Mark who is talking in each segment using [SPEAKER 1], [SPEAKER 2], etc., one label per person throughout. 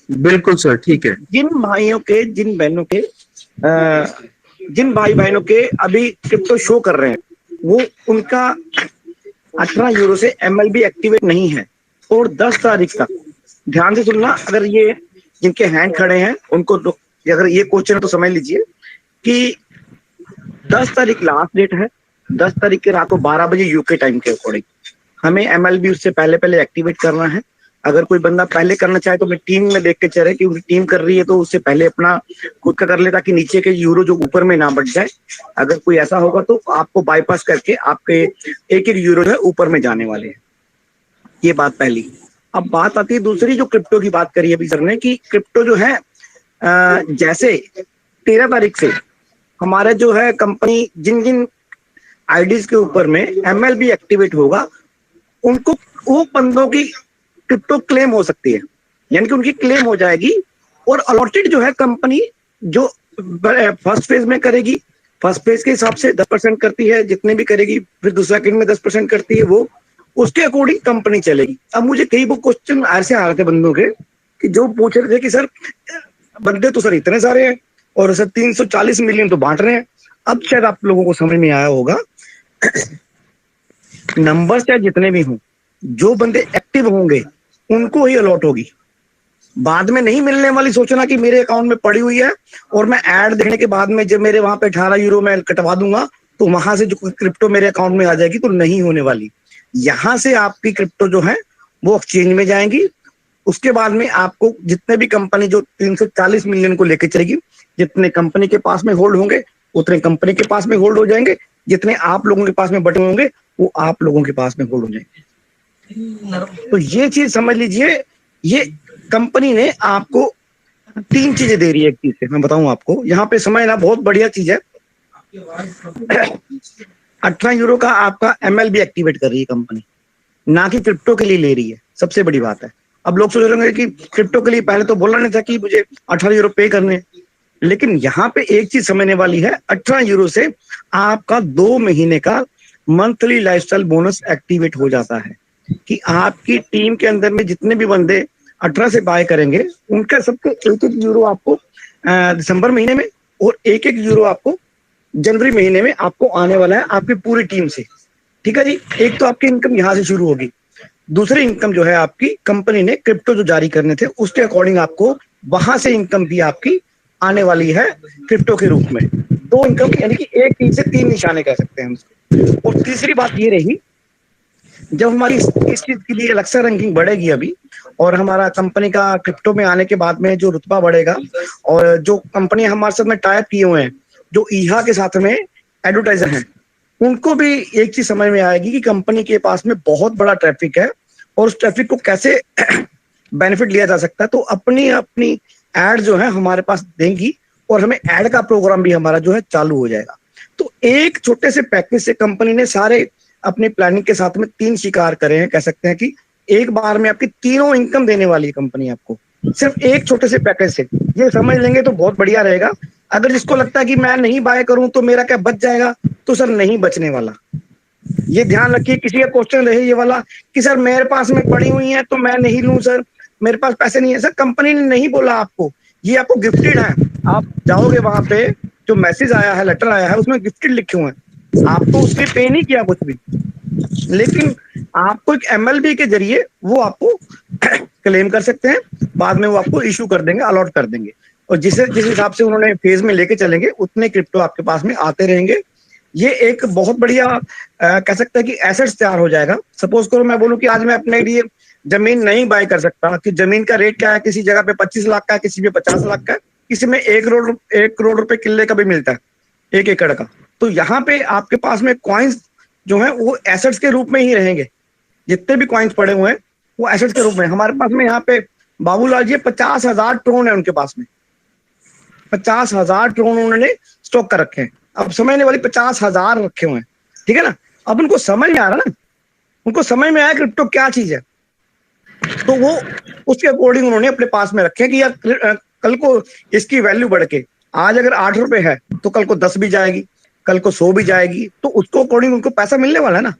[SPEAKER 1] बिल्कुल सर, ठीक है।
[SPEAKER 2] जिन भाइयों के, जिन बहनों के, जिन भाई बहनों के अभी क्रिप्टो शो कर रहे हैं, वो उनका 18 यूरो से एमएलबी एक्टिवेट नहीं है। और 10 तारीख तक, ध्यान से सुनना, अगर ये जिनके हैंड खड़े हैं उनको अगर ये क्वेश्चन है तो समझ लीजिए कि 10 तारीख लास्ट डेट है। 10 तारीख के रात को 12 बजे यूके टाइम के अकॉर्डिंग हमें एमएलबी उससे पहले पहले एक्टिवेट करना है। अगर कोई बंदा पहले करना चाहे तो मैं टीम में देख के चले कि उनकी टीम कर रही है तो उससे पहले अपना खुद का कर ले, ताकि नीचे के यूरो जो ऊपर में ना बढ़ जाए। अगर कोई ऐसा होगा तो आपको बाईपास करके आपके एक एक यूरो जो है ऊपर में जाने वाले हैं। ये बात पहली। अब बात आती है दूसरी, जो क्रिप्टो की बात करी अभी सर ने, कि क्रिप्टो जो है जैसे 13 तारीख से हमारे जो है कंपनी जिन जिन आईडीज के ऊपर में एमएलबी एक्टिवेट होगा, उनको वो बंदों की क्रिप्टो क्लेम हो सकती है, यानी कि उनकी क्लेम हो जाएगी। और अलॉटेड जो है कंपनी जो फर्स्ट फेज में करेगी, फर्स्ट फेज के हिसाब से 10% करती है जितने भी करेगी, फिर दूसरा सेकंड में 10% करती है, वो उसके अकॉर्डिंग कंपनी चलेगी। अब मुझे कई वो क्वेश्चन ऐसे आ रहे थे बंदों के कि जो पूछ रहे थे कि सर बंदे तो सर इतने सारे हैं और सर 340 मिलियन तो बांट रहे हैं। अब शायद आप लोगों को समझ में आया होगा, नंबर चाहे जितने भी हों, जो बंदे एक्टिव होंगे उनको ही अलॉट होगी। बाद में नहीं मिलने वाली सोचना कि मेरे अकाउंट में पड़ी हुई है और मैं ऐड देखने के बाद में जब मेरे वहां पे 18 यूरो मैं कटवा दूंगा तो वहां से जो क्रिप्टो मेरे अकाउंट में आ जाएगी, तो नहीं होने वाली। यहां से आपकी क्रिप्टो जो है वो एक्सचेंज में जाएंगी। उसके बाद में आपको जितने भी कंपनी जो 340 मिलियन को लेकर चलेगी, जितने कंपनी के पास में होल्ड होंगे उतने कंपनी के पास में होल्ड हो जाएंगे, जितने आप लोगों के पास में बटे होंगे वो आप लोगों के पास में होल्ड हो जाएंगे। तो ये चीज समझ लीजिए, ये कंपनी ने आपको 3 चीजें दे रही है। एक चीज से मैं बताऊं आपको, यहाँ पे समझना बहुत बढ़िया चीज है। 18 यूरो का आपका एमएलबी एक्टिवेट कर रही है कंपनी, ना कि क्रिप्टो के लिए ले रही है। सबसे बड़ी बात है। अब लोग सोच रहे होंगे कि क्रिप्टो के लिए पहले तो बोला नहीं था कि मुझे 18 यूरो पे करने हैं, लेकिन यहाँ पे एक चीज समझने वाली है, 18 यूरो से आपका 2 महीने का मंथली लाइफस्टाइल बोनस एक्टिवेट हो जाता है। कि आपकी टीम के अंदर में जितने भी बंदे 18 से बाय करेंगे, उनका सबके 1-1 यूरो आपको दिसंबर महीने में और 1-1 यूरो आपको जनवरी महीने में आपको आने वाला है आपकी पूरी टीम से। ठीक है जी। एक तो आपकी इनकम यहाँ से शुरू होगी। दूसरी इनकम जो है आपकी कंपनी ने क्रिप्टो जो जारी करने थे उसके अकॉर्डिंग आपको वहां से इनकम भी आपकी आने वाली है क्रिप्टो के रूप में। 2 इनकम, यानी कि एक तीर से 3 निशाने कह सकते हैं उसको। और तीसरी बात ये रही, जब हमारी इस चीज के लिए अलग रैंकिंग बढ़ेगी अभी, और हमारा कंपनी का क्रिप्टो में आने के बाद में जो रुतबा बढ़ेगा, और जो कंपनी हमारे साथ में टाइप किए हुए हैं, जो ईहा के साथ में एडवर्टाइजर हैं, उनको भी एक चीज समझ में आएगी कि कंपनी के पास में बहुत बड़ा ट्रैफिक है और उस ट्रैफिक को कैसे बेनिफिट लिया जा सकता है। तो अपनी अपनी एड जो है हमारे पास देंगी और हमें एड का प्रोग्राम भी हमारा जो है चालू हो जाएगा। तो एक छोटे से पैकेज से कंपनी ने सारे अपनी प्लानिंग के साथ में 3 शिकार करे हैं, कह सकते हैं कि एक बार में आपकी तीनों इनकम देने वाली है कंपनी आपको, सिर्फ एक छोटे से पैकेज से। ये समझ लेंगे तो बहुत बढ़िया रहेगा। अगर जिसको लगता है कि मैं नहीं बाय करूं तो मेरा क्या बच जाएगा, तो सर नहीं बचने वाला। ये ध्यान रखिए। किसी का क्वेश्चन रहे ये वाला कि सर मेरे पास में पड़ी हुई है तो मैं नहीं लूं सर, मेरे पास पैसे नहीं है। सर कंपनी ने नहीं बोला आपको, ये आपको गिफ्टेड है। आप जाओगे वहां पे, जो मैसेज आया है, लेटर आया है, उसमें गिफ्टेड लिखे हुए हैं। आपको उसके पे नहीं किया कुछ भी, लेकिन आपको एक एमएलबी के जरिए वो आपको क्लेम कर सकते हैं। बाद में वो आपको इशू कर देंगे, अलॉट कर देंगे। और जिस हिसाब से उन्होंने फेज में लेके चलेंगे उतने क्रिप्टो आपके पास में आते रहेंगे। ये एक बहुत बढ़िया कह सकते हैं कि एसेट्स तैयार हो जाएगा। सपोज करो मैं बोलूं कि आज मैं अपने लिए जमीन नहीं बाय कर सकता, कि जमीन का रेट क्या है, किसी जगह पे 25 लाख का है, किसी पे 50 लाख का है, किसी में 1 करोड़ रुपए किले का भी मिलता है, 1 एकड़ का। तो यहाँ पे आपके पास में कॉइन्स जो है वो एसेट्स के रूप में ही रहेंगे। जितने भी कॉइन्स पड़े हुए हैं वो एसेट्स के रूप में। हमारे पास में यहाँ पे बाबूलाल जी 50,000 ट्रोन है उनके पास में, 50,000 ट्रोन उन्होंने स्टॉक कर रखे हैं। अब समझने वाली 50,000 रखे हुए हैं, ठीक है ना। अब उनको समझ में आ रहा ना, उनको समझ में आया क्रिप्टो क्या चीज है, तो वो उसके अकॉर्डिंग उन्होंने अपने पास में रखे कि यार कल को इसकी वैल्यू बढ़ के आज अगर 8 रुपए है तो कल को 10 भी जाएगी, कल को 100 भी जाएगी, तो उसको अकॉर्डिंग उनको पैसा मिलने वाला है ना।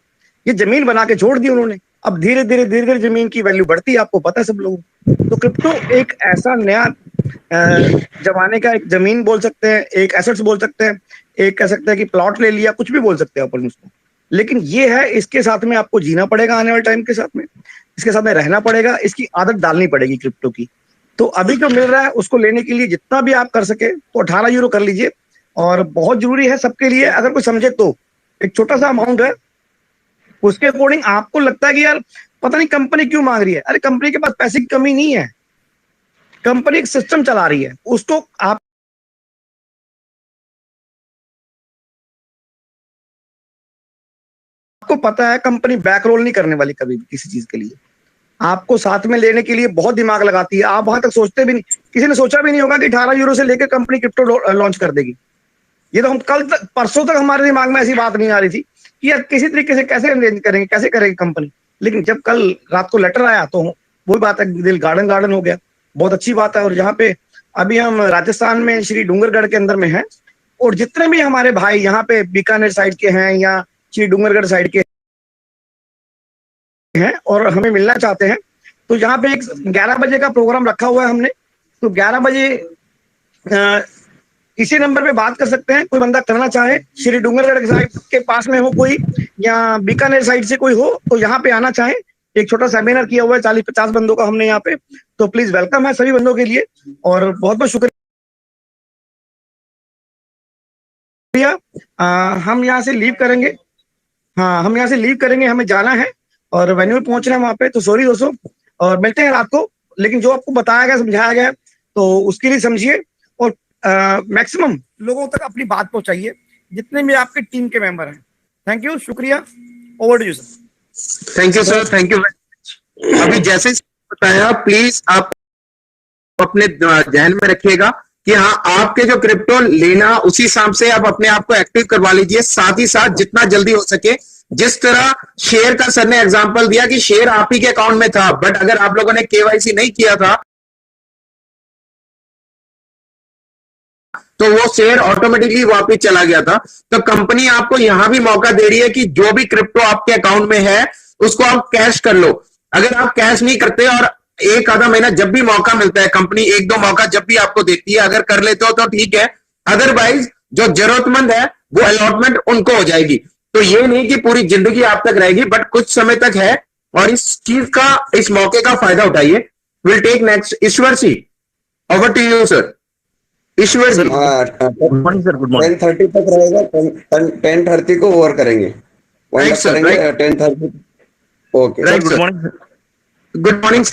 [SPEAKER 2] ये जमीन बना के छोड़ दी उन्होंने। अब धीरे धीरे जमीन की वैल्यू बढ़ती है, आपको पता है सब लोगों को। तो क्रिप्टो एक ऐसा नया जमाने का, एक जमीन बोल सकते हैं, एक एसेट्स बोल सकते हैं, एक कह सकते हैं कि प्लॉट ले लिया, कुछ भी बोल सकते हैं अपन उसको। लेकिन ये है, इसके साथ में आपको जीना पड़ेगा, आने वाले टाइम के साथ में इसके साथ में रहना पड़ेगा, इसकी आदत डालनी पड़ेगी क्रिप्टो की। तो अभी जो मिल रहा है उसको लेने के लिए जितना भी आप कर सके तो 18 यूरो कर लीजिए। और बहुत जरूरी है सबके लिए, अगर कोई समझे तो एक छोटा सा अमाउंट है, उसके अकॉर्डिंग आपको लगता है कि यार पता नहीं कंपनी क्यों मांग रही है, अरे कंपनी के पास पैसे की कमी नहीं है, कंपनी एक सिस्टम चला रही है, उसको आपको पता है कंपनी बैक रोल नहीं करने वाली कभी भी किसी चीज के लिए, आपको साथ में लेने के लिए बहुत दिमाग लगाती है। आप वहां तक सोचते भी नहीं, किसी ने सोचा भी नहीं होगा कि 18 यूरो से लेकर कंपनी क्रिप्टो लॉन्च कर देगी। ये तो हम कल तक, परसों तक हमारे दिमाग में ऐसी बात नहीं आ रही थी कि यार किसी तरीके से कैसे अरेंज करेंगे, कैसे करेगी कंपनी। लेकिन जब कल रात को लेटर आया तो वही बात है, दिल गार्डन गार्डन हो गया। बहुत अच्छी बात है। और यहाँ पे अभी हम राजस्थान में श्री डूंगरगढ़ के अंदर में हैं, और जितने भी हमारे भाई यहाँ पे बीकानेर साइड के हैं या श्री डूंगरगढ़ साइड के हैं और हमें मिलना चाहते हैं, तो यहाँ पे एक 11 बजे का प्रोग्राम रखा हुआ है हमने। तो 11 बजे इसी नंबर पे बात कर सकते हैं, कोई बंदा करना चाहे, श्री डूंगरगढ़ साइड के पास में हो कोई, या बीकानेर साइड से कोई हो तो यहाँ पे आना चाहे। एक छोटा सेमिनार किया हुआ है 40-50 बंदों का हमने यहाँ पे, तो प्लीज वेलकम है सभी बंदों के लिए। और बहुत बहुत शुक्रिया। हम यहाँ से लीव करेंगे, हाँ हम यहाँ से लीव करेंगे, हमें जाना है और वेन्यू पहुंचना है वहां पे। तो सॉरी दोस्तों, और मिलते हैं रात को। लेकिन जो आपको बताया गया, समझाया गया, तो उसके लिए समझिए और मैक्सिमम लोगों तक अपनी बात पहुंचाइए, जितने भी आपके टीम के मेंबर हैं। थैंक यू, शुक्रिया, over to you sir.
[SPEAKER 1] Thank you sir, thank you. अभी जैसे बताया, प्लीज आप अपने ध्यान में रखिएगा कि हाँ, आपके जो क्रिप्टो लेना, उसी हिसाब से आप अपने आप को एक्टिव करवा लीजिए। साथ ही साथ जितना जल्दी हो सके, जिस तरह शेयर का सर ने एग्जांपल दिया कि शेयर आप ही के अकाउंट में था, बट अगर आप लोगों ने केवाईसी नहीं किया था तो वो शेयर ऑटोमेटिकली वापस चला गया था। तो कंपनी आपको यहां भी मौका दे रही है कि जो भी क्रिप्टो आपके अकाउंट में है उसको आप कैश कर लो। अगर आप कैश नहीं करते और एक आधा महीना जब भी मौका मिलता है, कंपनी एक दो मौका जब भी आपको देती है, अगर कर लेते हो तो ठीक है, अदरवाइज जो जरूरतमंद है वो अलॉटमेंट उनको हो जाएगी। तो ये नहीं कि पूरी जिंदगी आप तक रहेगी, बट कुछ समय तक है, और इस चीज का, इस मौके का फायदा उठाइए। Will take next Ishwar C, over to you sir. Ishwar ji,
[SPEAKER 3] good morning sir. Good morning. 10:30 तक रहेगा, 10:30 को ओवर करेंगे, 10:30। Okay,
[SPEAKER 1] good morning. Good morning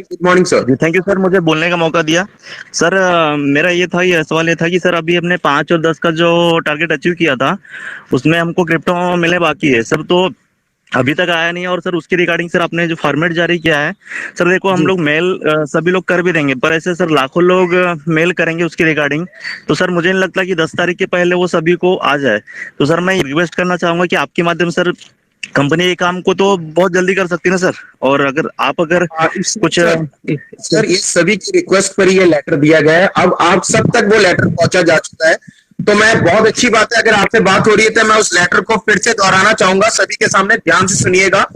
[SPEAKER 1] good morning sir
[SPEAKER 3] ji, thank you sir, मुझे बोलने का मौका दिया। सर मेरा ये सवाल ये था कि सर अभी हमने 5 और 10 का जो टारगेट अचीव किया था, उसमें हमको क्रिप्टो मिलने बाकी है सर, तो अभी तक आया नहीं। और सर उसके रिगार्डिंग सर आपने जो फॉर्मेट जारी किया है सर, देखो हम लोग मेल सभी लोग कर भी देंगे, पर ऐसे सर लाखों लोग मेल करेंगे उसके रिगार्डिंग, तो सर मुझे नहीं लगता कि 10 तारीख के पहले वो सभी को आ जाए। तो सर मैं रिक्वेस्ट करना चाहूंगा कि आपके माध्यम सर कंपनी ये काम को तो बहुत जल्दी कर सकती है ना सर, और अगर आप कुछ
[SPEAKER 1] सर, ये सभी की रिक्वेस्ट पर ये लेटर दिया गया है, अब आप सब तक वो लेटर पहुंचा जा चुका है। तो मैं, बहुत अच्छी बात है, अगर आपसे बात हो रही है तो मैं उस लेटर को फिर से दोहराना चाहूंगा, सभी के सामने ध्यान से सुनिएगा।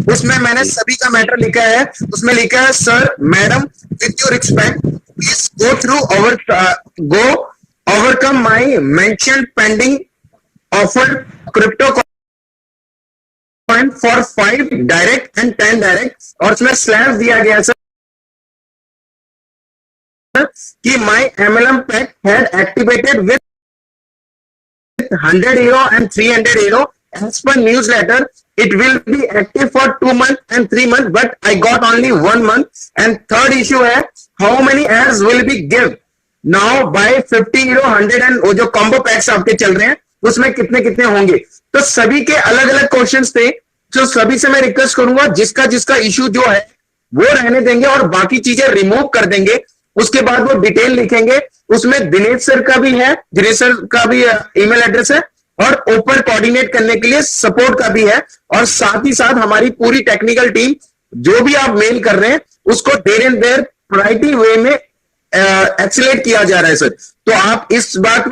[SPEAKER 1] उसमें मैंने सभी का मैटर लिखा है। उसमें लिखा है, sir madam, with your respect, please go through go overcome my mention pending offer crypto for 5 direct and 10 direct, और उसमें स्लैश दिया गया सर कि माई MLM pack had activated with 100 euro and 300 euro. As per newsletter, it will be active for 2 months and 3 months, but I got only 1 month. And third issue है, how many ads will be given now by 50 euro, 100 and वो जो combo packs आपके चल रहे हैं उसमें कितने कितने होंगे। तो सभी के अलग अलग क्वेश्चंस थे, जो सभी से मैं रिक्वेस्ट करूंगा, जिसका जिसका इश्यू जो है वो रहने देंगे और बाकी चीजें रिमूव कर देंगे। उसके बाद वो डिटेल लिखेंगे, उसमें दिनेश सर का भी है, दिनेश सर का भी ईमेल एड्रेस है, और ओपन कोऑर्डिनेट करने के लिए सपोर्ट का भी है, और साथ ही साथ हमारी पूरी टेक्निकल टीम, जो भी आप मेल कर रहे हैं उसको देर एंड देर प्रायोरिटी वे में एक्सीलरेट किया जा रहा है सर। तो आप इस बात